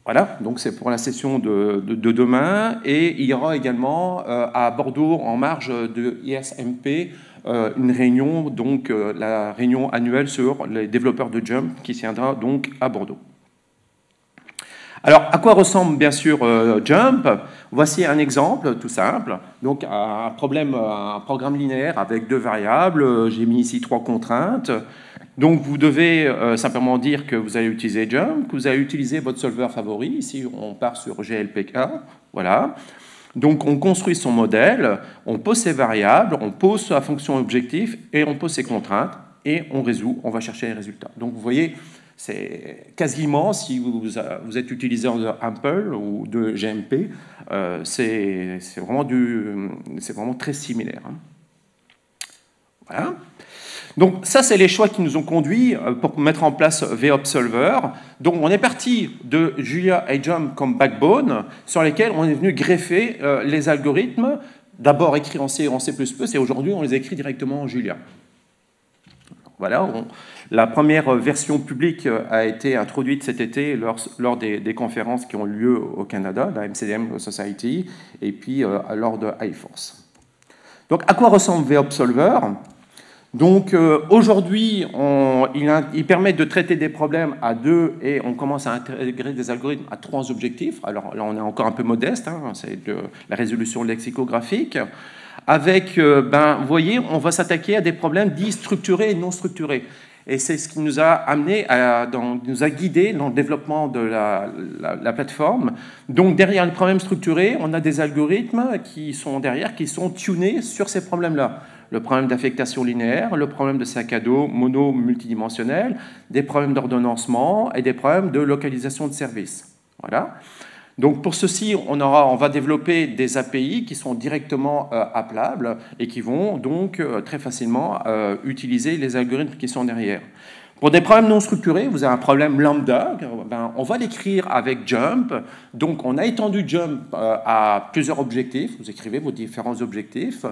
voilà, donc c'est pour la session de demain. Et il y aura également à Bordeaux, en marge de ISMP, une réunion, donc la réunion annuelle sur les développeurs de Jump, qui tiendra donc à Bordeaux. Alors, à quoi ressemble bien sûr Jump? Voici un exemple tout simple. Donc, un programme linéaire avec 2 variables. J'ai mis ici 3 contraintes. Donc, vous devez simplement dire que vous allez utiliser Jump, que vous allez utiliser votre solver favori. Ici, on part sur GLPK. Voilà. Donc, on construit son modèle, on pose ses variables, on pose sa fonction objectif et on pose ses contraintes et on résout, on va chercher les résultats. Donc, vous voyez, c'est quasiment, si vous êtes utilisateur de Ample ou de GMP, c'est vraiment très similaire. Hein. Voilà. Donc ça, c'est les choix qui nous ont conduits pour mettre en place VOpsolver. Donc on est parti de Julia et Jump comme backbone, sur lesquels on est venu greffer les algorithmes, d'abord écrits en C et en C++, et aujourd'hui on les écrit directement en Julia. Voilà, la première version publique a été introduite cet été lors des conférences qui ont lieu au Canada, la MCDM Society, et puis lors de iForce. Donc à quoi ressemble VOpsolver ? Donc aujourd'hui, il permet de traiter des problèmes à 2 et on commence à intégrer des algorithmes à 3 objectifs. Alors là, on est encore un peu modeste, hein, c'est de la résolution lexicographique. Avec, vous voyez, on va s'attaquer à des problèmes dits structurés et non structurés. Et c'est ce qui nous a amené, nous a guidés dans le développement de la plateforme. Donc derrière les problèmes structurés, on a des algorithmes qui sont derrière, qui sont tunés sur ces problèmes-là. le problème d'affectation linéaire, le problème de sac à dos mono-multidimensionnel, des problèmes d'ordonnancement et des problèmes de localisation de services. Voilà. Donc pour ceci, on va développer des API qui sont directement appelables et qui vont donc très facilement utiliser les algorithmes qui sont derrière. Pour des problèmes non structurés, vous avez un problème lambda, on va l'écrire avec jump. Donc on a étendu jump à plusieurs objectifs. Vous écrivez vos différents objectifs.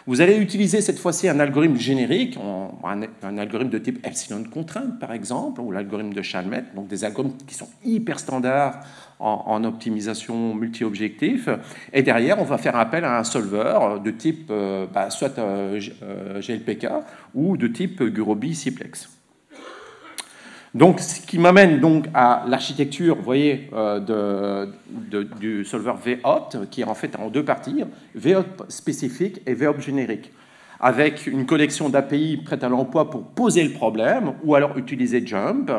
Vous allez utiliser cette fois-ci un algorithme générique, un algorithme de type epsilon de contrainte par exemple, ou l'algorithme de Chalmette, donc des algorithmes qui sont hyper standards en optimisation multi-objectif. Et derrière, on va faire appel à un solver de type soit GLPK ou de type Gurobi Simplex. Donc, ce qui m'amène donc à l'architecture, vous voyez, du solver VOpt, qui est en fait en deux parties, VOpt spécifique et VOpt générique, avec une collection d'API prête à l'emploi pour poser le problème, ou alors utiliser Jump,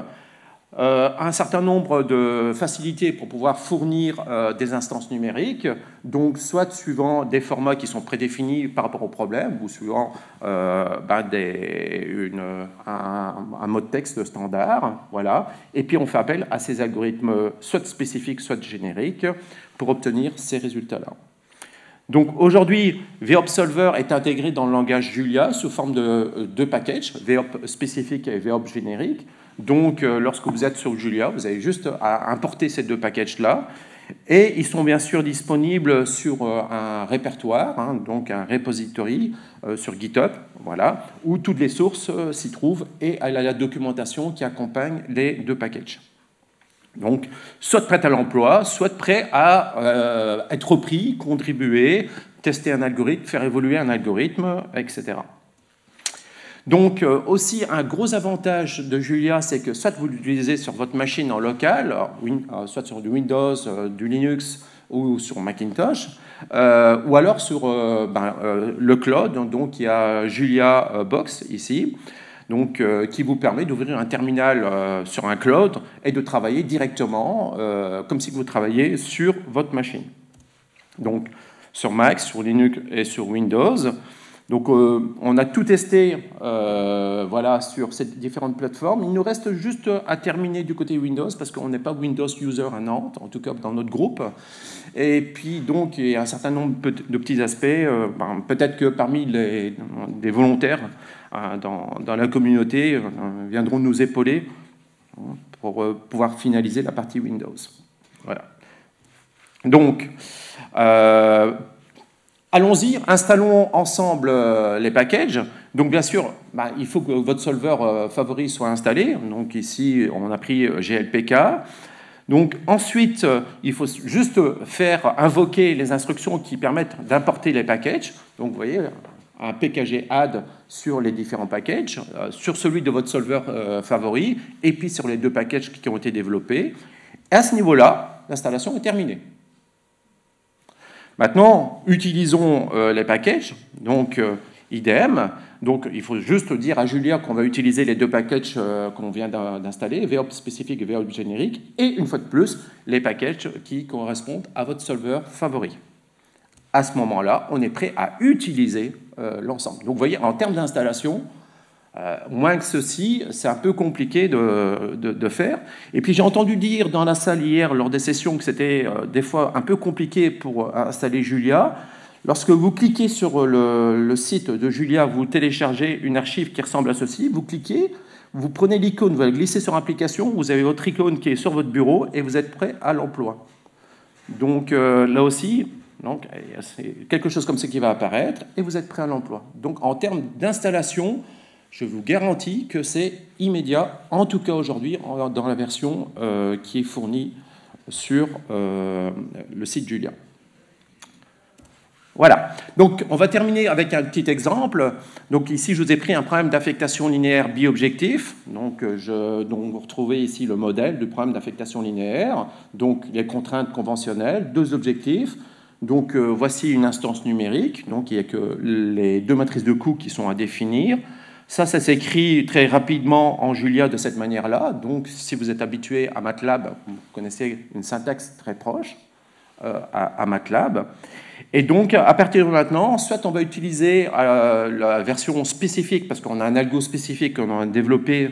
un certain nombre de facilités pour pouvoir fournir des instances numériques, donc soit suivant des formats qui sont prédéfinis par rapport au problème, ou suivant un mode texte standard, voilà. Et puis on fait appel à ces algorithmes soit spécifiques, soit génériques, pour obtenir ces résultats-là. Donc aujourd'hui, VOpt Solver est intégré dans le langage Julia sous forme de deux packages, VOpt spécifique et VOpt générique. Donc, lorsque vous êtes sur Julia, vous avez juste à importer ces deux packages-là. Et ils sont bien sûr disponibles sur un répertoire, donc un repository sur GitHub, voilà, où toutes les sources s'y trouvent et à la documentation qui accompagne les deux packages. Donc, soit prêt à l'emploi, soit prêt à être repris, contribuer, tester un algorithme, faire évoluer un algorithme, etc. Donc, aussi, un gros avantage de Julia, c'est que soit vous l'utilisez sur votre machine en local, soit sur du Windows, du Linux ou sur Macintosh, ou alors sur le cloud. Donc, il y a Julia Box ici, donc, qui vous permet d'ouvrir un terminal sur un cloud et de travailler directement, comme si vous travailliez sur votre machine. Donc, sur Mac, sur Linux et sur Windows. Donc, on a tout testé voilà, sur ces différentes plateformes. Il nous reste juste à terminer du côté Windows, parce qu'on n'est pas Windows User à Nantes, en tout cas dans notre groupe. Et puis, donc, il y a un certain nombre de petits aspects. Peut-être que parmi les volontaires dans la communauté viendront nous épauler pour pouvoir finaliser la partie Windows. Voilà. Donc, allons-y, installons ensemble les packages. Donc bien sûr, il faut que votre solver favori soit installé. Donc ici, on a pris GLPK. Donc ensuite, il faut juste faire invoquer les instructions qui permettent d'importer les packages. Donc vous voyez, un pkg add sur les différents packages, sur celui de votre solver favori, et puis sur les deux packages qui ont été développés. Et à ce niveau-là, l'installation est terminée. Maintenant, utilisons les packages, donc idem. Donc, il faut juste dire à Julia qu'on va utiliser les deux packages qu'on vient d'installer, VOpt spécifique et VOpt générique, et une fois de plus, les packages qui correspondent à votre solver favori. À ce moment-là, on est prêt à utiliser l'ensemble. Donc, vous voyez, en termes d'installation, moins que ceci, c'est un peu compliqué de faire. Et puis j'ai entendu dire dans la salle hier, lors des sessions, que c'était des fois un peu compliqué pour installer Julia. Lorsque vous cliquez sur le site de Julia, vous téléchargez une archive qui ressemble à ceci, vous cliquez, vous prenez l'icône, vous allez glisser sur application, vous avez votre icône qui est sur votre bureau et vous êtes prêt à l'emploi. Donc là aussi, c'est quelque chose comme ça qui va apparaître et vous êtes prêt à l'emploi. Donc en termes d'installation, je vous garantis que c'est immédiat, en tout cas aujourd'hui, dans la version qui est fournie sur le site Julia. Voilà. Donc, on va terminer avec un petit exemple. Donc, ici, je vous ai pris un problème d'affectation linéaire biobjectif. Donc, vous retrouvez ici le modèle du problème d'affectation linéaire. Donc, les contraintes conventionnelles, deux objectifs. Donc, voici une instance numérique. Donc, il n'y a que les deux matrices de coûts qui sont à définir. Ça s'écrit très rapidement en Julia de cette manière-là. Donc, si vous êtes habitué à MATLAB, vous connaissez une syntaxe très proche à MATLAB. Et donc, à partir de maintenant, soit on va utiliser la version spécifique, parce qu'on a un algo spécifique qu'on a développé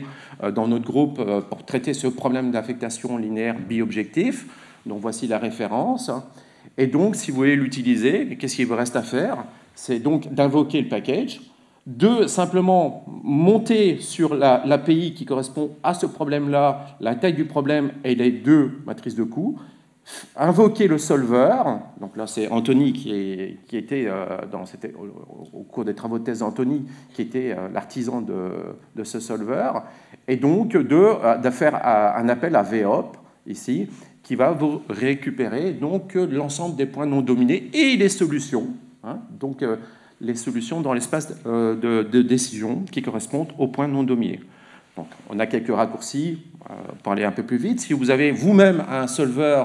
dans notre groupe pour traiter ce problème d'affectation linéaire biobjectif. Donc, voici la référence. Et donc, si vous voulez l'utiliser, qu'est-ce qu'il vous reste à faire? C'est donc d'invoquer le package, de simplement monter sur l'API qui correspond à ce problème-là, la taille du problème et les deux matrices de coûts, invoquer le solver. Donc là, c'est Anthony qui était, c'était au cours des travaux de thèse d'Anthony, qui était l'artisan de ce solver, et donc de faire un appel à VOP, ici, qui va vous récupérer donc l'ensemble des points non dominés et les solutions, hein, donc les solutions dans l'espace de décision qui correspondent aux points non dominés. Donc, on a quelques raccourcis pour aller un peu plus vite. Si vous avez vous-même un solver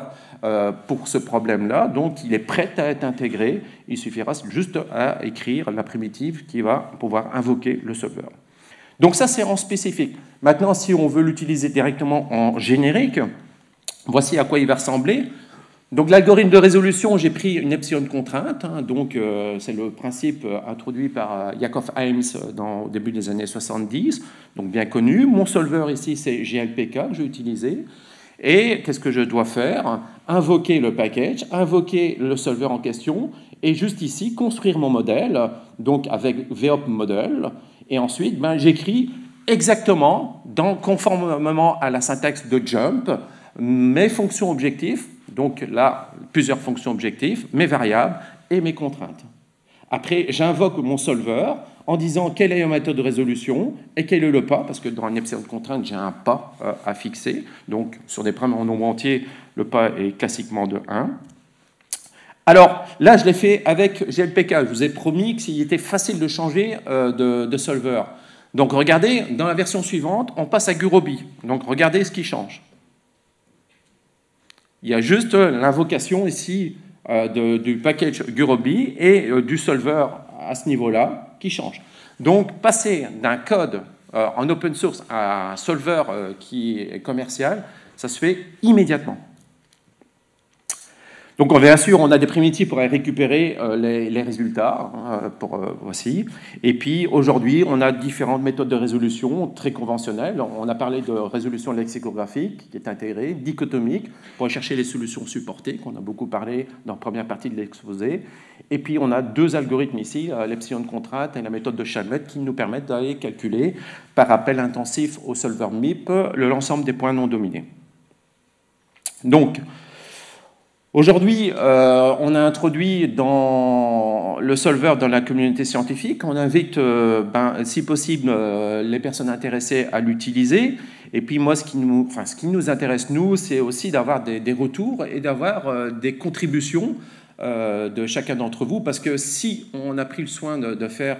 pour ce problème-là, donc il est prêt à être intégré, il suffira juste à écrire la primitive qui va pouvoir invoquer le solver. Donc ça, c'est en spécifique. Maintenant, si on veut l'utiliser directement en générique, voici à quoi il va ressembler. Donc l'algorithme de résolution, j'ai pris une epsilon contrainte, hein, donc c'est le principe introduit par Yakov Himes au début des années 70, donc bien connu. Mon solver ici, c'est GLPK que j'ai utilisé. Et qu'est-ce que je dois faire? Invoquer le package, invoquer le solver en question, et juste ici, construire mon modèle, donc avec VOP model, et ensuite, j'écris exactement, conformément à la syntaxe de jump, mes fonctions objectifs, donc là, plusieurs fonctions objectifs, mes variables et mes contraintes. Après, j'invoque mon solver en disant quelle est la méthode de résolution et quel est le pas, parce que dans un epsilon de contrainte, j'ai un pas à fixer. Donc, sur des problèmes en nombre entier, le pas est classiquement de 1. Alors, là, je l'ai fait avec GLPK. Je vous ai promis que s'il était facile de changer de solver. Donc, regardez, dans la version suivante, on passe à Gurobi. Donc, regardez ce qui change. Il y a juste l'invocation ici du package Gurobi et du solver à ce niveau-là qui change. Donc, passer d'un code en open source à un solver qui est commercial, ça se fait immédiatement. Donc, bien sûr, on a des primitives pour récupérer les résultats. Voici. Et puis, aujourd'hui, on a différentes méthodes de résolution très conventionnelles. On a parlé de résolution lexicographique qui est intégrée, dichotomique, pour chercher les solutions supportées, qu'on a beaucoup parlé dans la première partie de l'exposé. Et puis, on a deux algorithmes ici, l'epsilon de contrainte et la méthode de Chalmette, qui nous permettent d'aller calculer, par appel intensif au solver MIP, l'ensemble des points non dominés. Donc, aujourd'hui, on a introduit dans le solver dans la communauté scientifique. On invite, si possible, les personnes intéressées à l'utiliser. Et puis moi, ce qui nous intéresse, nous, c'est aussi d'avoir des retours et d'avoir des contributions de chacun d'entre vous, parce que si on a pris le soin de faire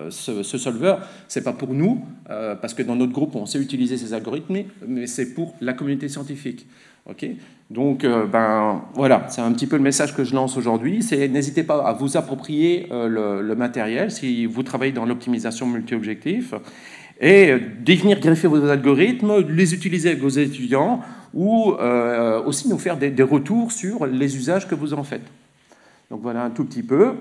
ce solver, c'est pas pour nous, parce que dans notre groupe, on sait utiliser ces algorithmes, mais c'est pour la communauté scientifique. Okay, donc, voilà, c'est un petit peu le message que je lance aujourd'hui. C'est n'hésitez pas à vous approprier le matériel si vous travaillez dans l'optimisation multi-objectif et d'y venir greffer vos algorithmes, les utiliser avec vos étudiants ou aussi nous faire des retours sur les usages que vous en faites. Donc voilà un tout petit peu.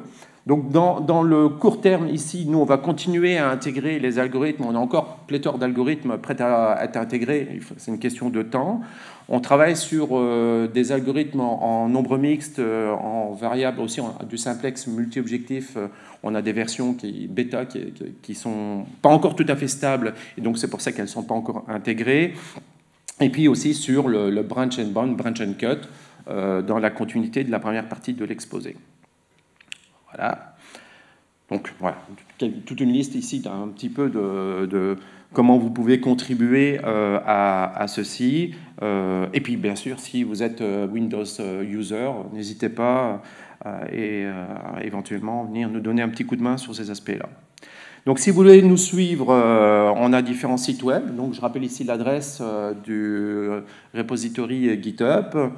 Donc dans le court terme, ici, nous, on va continuer à intégrer les algorithmes. On a encore pléthore d'algorithmes prêts à être intégrés. C'est une question de temps. On travaille sur des algorithmes en nombre mixte, en variable aussi, du simplex multi-objectif. On a des versions bêta qui sont pas encore tout à fait stables, et donc c'est pour ça qu'elles ne sont pas encore intégrées. Et puis aussi sur le branch and bound, branch and cut, dans la continuité de la première partie de l'exposé. Voilà. Donc voilà, toute une liste ici d'un petit peu de comment vous pouvez contribuer à ceci. Et puis bien sûr, si vous êtes Windows user, n'hésitez pas et éventuellement venir nous donner un petit coup de main sur ces aspects-là. Donc si vous voulez nous suivre, on a différents sites web. Donc je rappelle ici l'adresse du repository GitHub.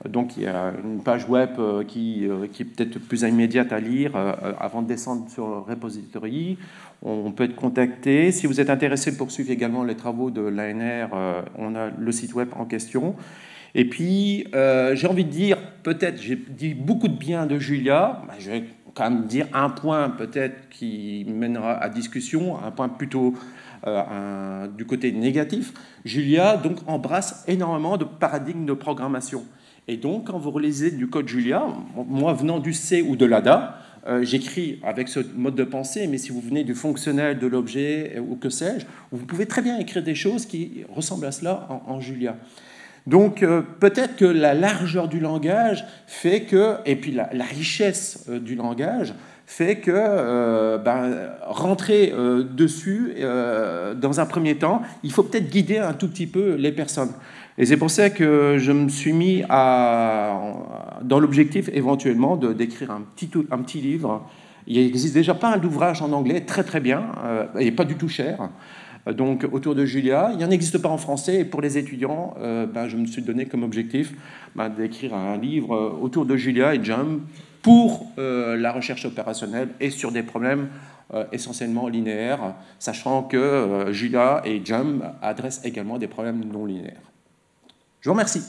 Donc il y a une page web qui est peut-être plus immédiate à lire avant de descendre sur le repository. On peut être contacté. Si vous êtes intéressé pour suivre également les travaux de l'ANR, on a le site web en question. Et puis, j'ai envie de dire, peut-être, j'ai dit beaucoup de bien de Julia, je vais quand même dire un point peut-être qui mènera à discussion, un point plutôt du côté négatif. Julia donc embrasse énormément de paradigmes de programmation. Et donc, quand vous relisez du code Julia, moi venant du C ou de l'ADA, j'écris avec ce mode de pensée, mais si vous venez du fonctionnel, de l'objet ou que sais-je, vous pouvez très bien écrire des choses qui ressemblent à cela en Julia. Donc peut-être que la largeur du langage fait que, et puis la richesse du langage fait que rentrer dessus, dans un premier temps, il faut peut-être guider un tout petit peu les personnes. Et c'est pour ça que je me suis mis dans l'objectif éventuellement d'écrire un petit livre. Il existe déjà pas mal d'ouvrages en anglais, très très bien, et pas du tout cher. Donc autour de Julia, il n'en existe pas en français, et pour les étudiants, je me suis donné comme objectif d'écrire un livre autour de Julia et Jump pour la recherche opérationnelle et sur des problèmes essentiellement linéaires, sachant que Julia et Jump adressent également des problèmes non linéaires. Je vous remercie.